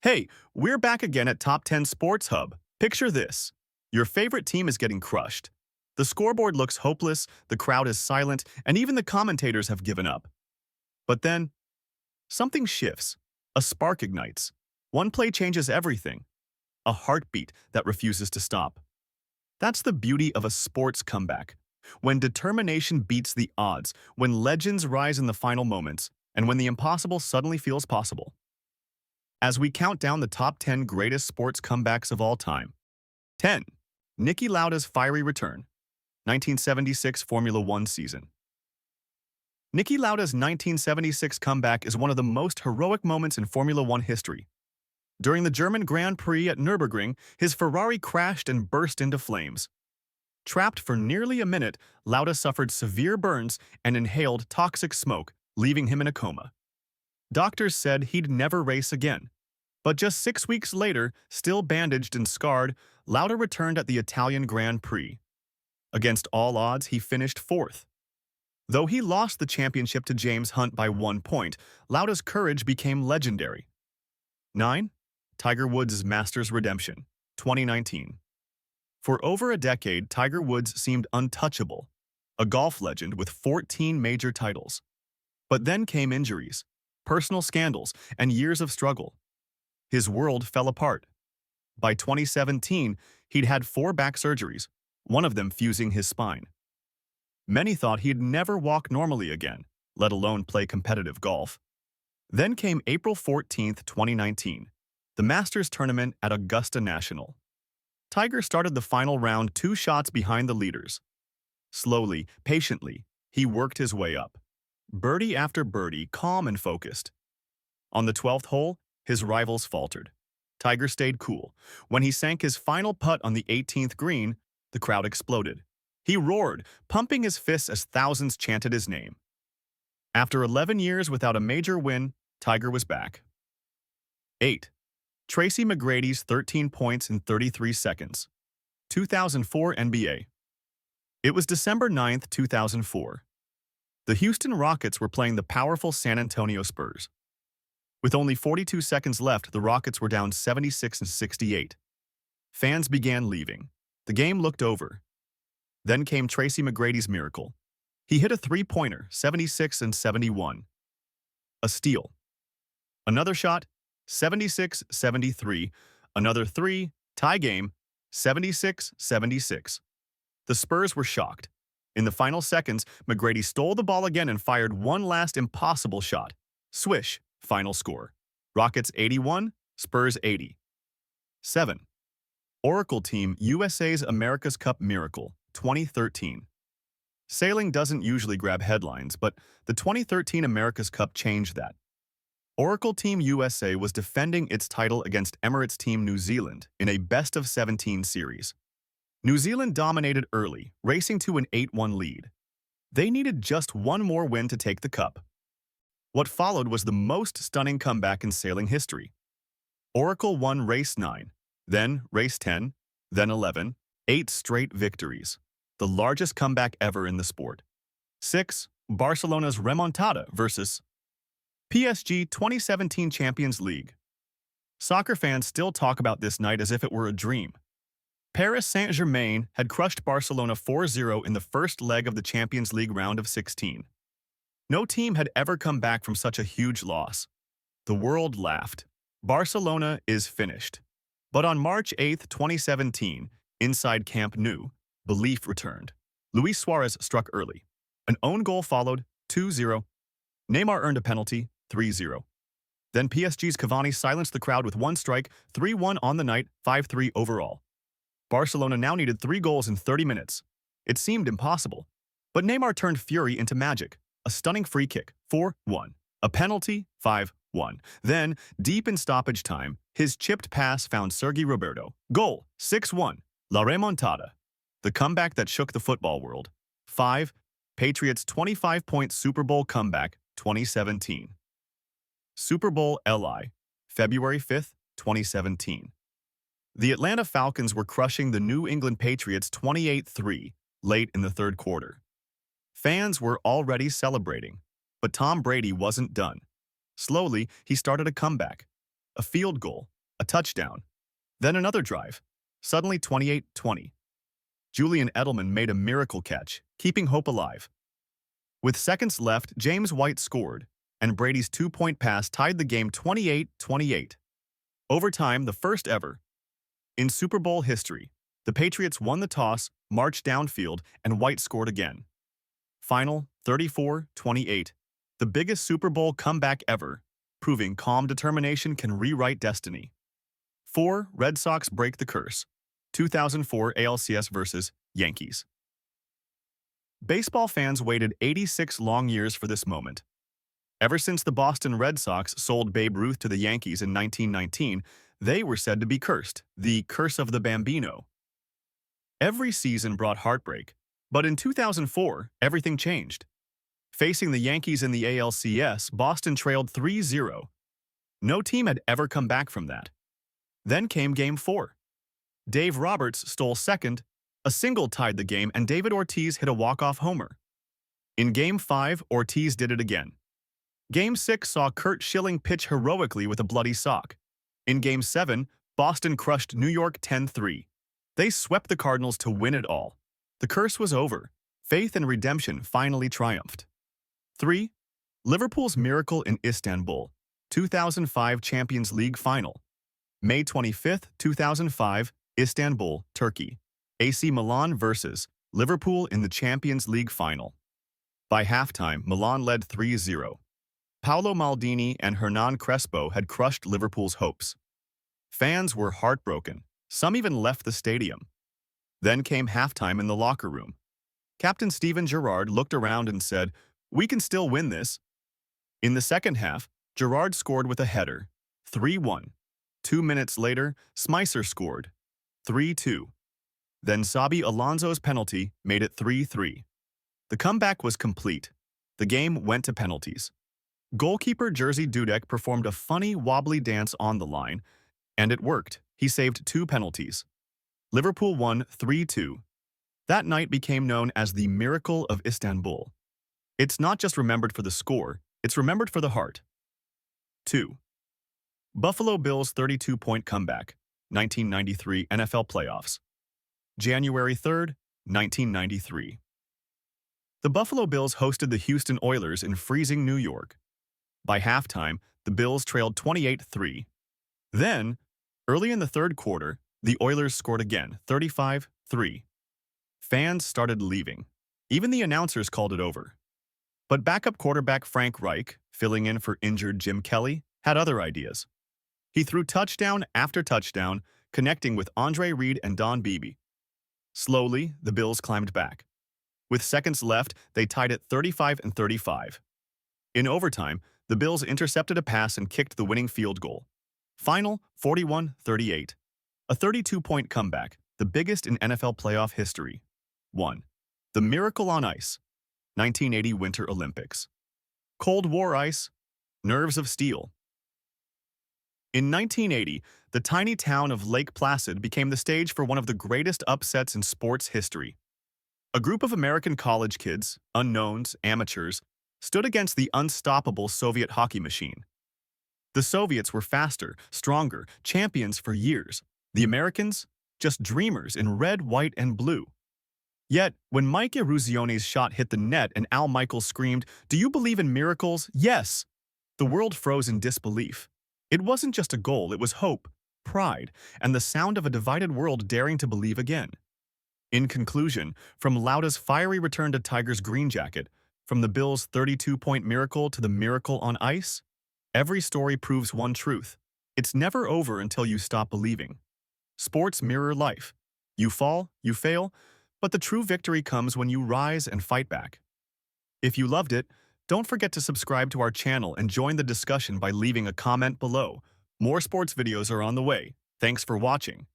Hey, we're back again at Top 10 Sports Hub. Picture this. Your favorite team is getting crushed. The scoreboard looks hopeless, the crowd is silent, and even the commentators have given up. But then, something shifts. A spark ignites. One play changes everything. A heartbeat that refuses to stop. That's the beauty of a sports comeback. When determination beats the odds, when legends rise in the final moments, and when the impossible suddenly feels possible. As we count down the top 10 greatest sports comebacks of all time. 10. Niki Lauda's fiery return. 1976 Formula One season. Niki Lauda's 1976 comeback is one of the most heroic moments in Formula One history. During the German Grand Prix at Nürburgring, his Ferrari crashed and burst into flames. Trapped for nearly a minute, Lauda suffered severe burns and inhaled toxic smoke, leaving him in a coma. Doctors said he'd never race again. But just 6 weeks later, still bandaged and scarred, Lauda returned at the Italian Grand Prix. Against all odds, he finished fourth. Though he lost the championship to James Hunt by 1 point, Lauda's courage became legendary. 9. Tiger Woods' Masters redemption, 2019. For over a decade, Tiger Woods seemed untouchable, a golf legend with 14 major titles. But then came injuries, personal scandals, and years of struggle. His world fell apart. By 2017, he'd had 4 back surgeries, one of them fusing his spine. Many thought he'd never walk normally again, let alone play competitive golf. Then came April 14, 2019, the Masters tournament at Augusta National. Tiger started the final round 2 shots behind the leaders. Slowly, patiently, he worked his way up. Birdie after birdie, calm and focused. On the 12th hole, his rivals faltered. Tiger stayed cool. When he sank his final putt on the 18th green, the crowd exploded. He roared, pumping his fists as thousands chanted his name. After 11 years without a major win, Tiger was back. 8. Tracy McGrady's 13 points in 33 seconds. 2004 NBA. It was December 9, 2004. The Houston Rockets were playing the powerful San Antonio Spurs. With only 42 seconds left, the Rockets were down 76-68. Fans began leaving. The game looked over. Then came Tracy McGrady's miracle. He hit a three-pointer, 76-71. A steal. Another shot, 76-73. Another three, tie game, 76-76. The Spurs were shocked. In the final seconds, McGrady stole the ball again and fired one last impossible shot. Swish. Final score. Rockets 81, Spurs 80. 7. Oracle Team USA's America's Cup Miracle, 2013. Sailing doesn't usually grab headlines, but the 2013 America's Cup changed that. Oracle Team USA was defending its title against Emirates Team New Zealand in a best-of-17 series. New Zealand dominated early, racing to an 8-1 lead. They needed just one more win to take the cup. What followed was the most stunning comeback in sailing history. Oracle won race 9, then race 10, then 11, 8 straight victories, the largest comeback ever in the sport. 6. Barcelona's Remontada versus PSG 2017 Champions League. Soccer fans still talk about this night as if it were a dream. Paris Saint-Germain had crushed Barcelona 4-0 in the first leg of the Champions League round of 16. No team had ever come back from such a huge loss. The world laughed. Barcelona is finished. But on March 8, 2017, inside Camp Nou, belief returned. Luis Suarez struck early. An own goal followed, 2-0. Neymar earned a penalty, 3-0. Then PSG's Cavani silenced the crowd with one strike, 3-1 on the night, 5-3 overall. Barcelona now needed 3 goals in 30 minutes. It seemed impossible. But Neymar turned fury into magic. A stunning free kick, 4-1. A penalty, 5-1. Then, deep in stoppage time, his chipped pass found Sergi Roberto. Goal, 6-1. La Remontada. The comeback that shook the football world. 5. Patriots' 25-point Super Bowl comeback, 2017. Super Bowl LI, February 5, 2017. The Atlanta Falcons were crushing the New England Patriots 28-3 late in the third quarter. Fans were already celebrating, but Tom Brady wasn't done. Slowly, he started a comeback. A field goal, a touchdown. Then another drive. Suddenly 28-20. Julian Edelman made a miracle catch, keeping hope alive. With seconds left, James White scored, and Brady's two-point pass tied the game 28-28. Overtime, the first ever. In Super Bowl history, the Patriots won the toss, marched downfield, and White scored again. Final 34-28. The biggest Super Bowl comeback ever, proving calm determination can rewrite destiny. 4. Red Sox break the curse. 2004 ALCS vs. Yankees. Baseball fans waited 86 long years for this moment. Ever since the Boston Red Sox sold Babe Ruth to the Yankees in 1919, they were said to be cursed, the curse of the Bambino. Every season brought heartbreak, but in 2004, everything changed. Facing the Yankees in the ALCS, Boston trailed 3-0. No team had ever come back from that. Then came Game 4. Dave Roberts stole second, a single tied the game, and David Ortiz hit a walk-off homer. In Game 5, Ortiz did it again. Game 6 saw Curt Schilling pitch heroically with a bloody sock. In Game 7, Boston crushed New York 10-3. They swept the Cardinals to win it all. The curse was over. Faith and redemption finally triumphed. 3. Liverpool's miracle in Istanbul, 2005 Champions League Final. May 25, 2005, Istanbul, Turkey. AC Milan vs. Liverpool in the Champions League Final. By halftime, Milan led 3-0. Paolo Maldini and Hernan Crespo had crushed Liverpool's hopes. Fans were heartbroken. Some even left the stadium. Then came halftime in the locker room. Captain Steven Gerrard looked around and said, "We can still win this." In the second half, Gerrard scored with a header, 3-1. 2 minutes later, Smicer scored, 3-2. Then Xabi Alonso's penalty made it 3-3. The comeback was complete. The game went to penalties. Goalkeeper Jerzy Dudek performed a funny, wobbly dance on the line, and it worked. He saved 2 penalties. Liverpool won 3-2. That night became known as the Miracle of Istanbul. It's not just remembered for the score, it's remembered for the heart. 2. Buffalo Bills 32-point comeback, 1993 NFL Playoffs. January 3, 1993. The Buffalo Bills hosted the Houston Oilers in freezing New York. By halftime, the Bills trailed 28-3. Then, early in the third quarter, the Oilers scored again, 35-3. Fans started leaving. Even the announcers called it over. But backup quarterback Frank Reich, filling in for injured Jim Kelly, had other ideas. He threw touchdown after touchdown, connecting with Andre Reed and Don Beebe. Slowly, the Bills climbed back. With seconds left, they tied it 35-35. In overtime, the Bills intercepted a pass and kicked the winning field goal. Final 41-38. A 32-point comeback, the biggest in NFL playoff history. 1. The Miracle on Ice, 1980 Winter Olympics. Cold War ice, nerves of steel. In 1980, the tiny town of Lake Placid became the stage for one of the greatest upsets in sports history. A group of American college kids, unknowns, amateurs, stood against the unstoppable Soviet hockey machine. The Soviets were faster, stronger, champions for years. The Americans, just dreamers in red, white, and blue. Yet, when Mike Eruzione's shot hit the net and Al Michaels screamed, "Do you believe in miracles? Yes!" the world froze in disbelief. It wasn't just a goal, it was hope, pride, and the sound of a divided world daring to believe again. In conclusion, from Lauda's fiery return to Tiger's green jacket, from the Bills' 32-point miracle to the miracle on ice, every story proves one truth. It's never over until you stop believing. Sports mirror life. You fall, you fail, but the true victory comes when you rise and fight back. If you loved it, don't forget to subscribe to our channel and join the discussion by leaving a comment below. More sports videos are on the way. Thanks for watching.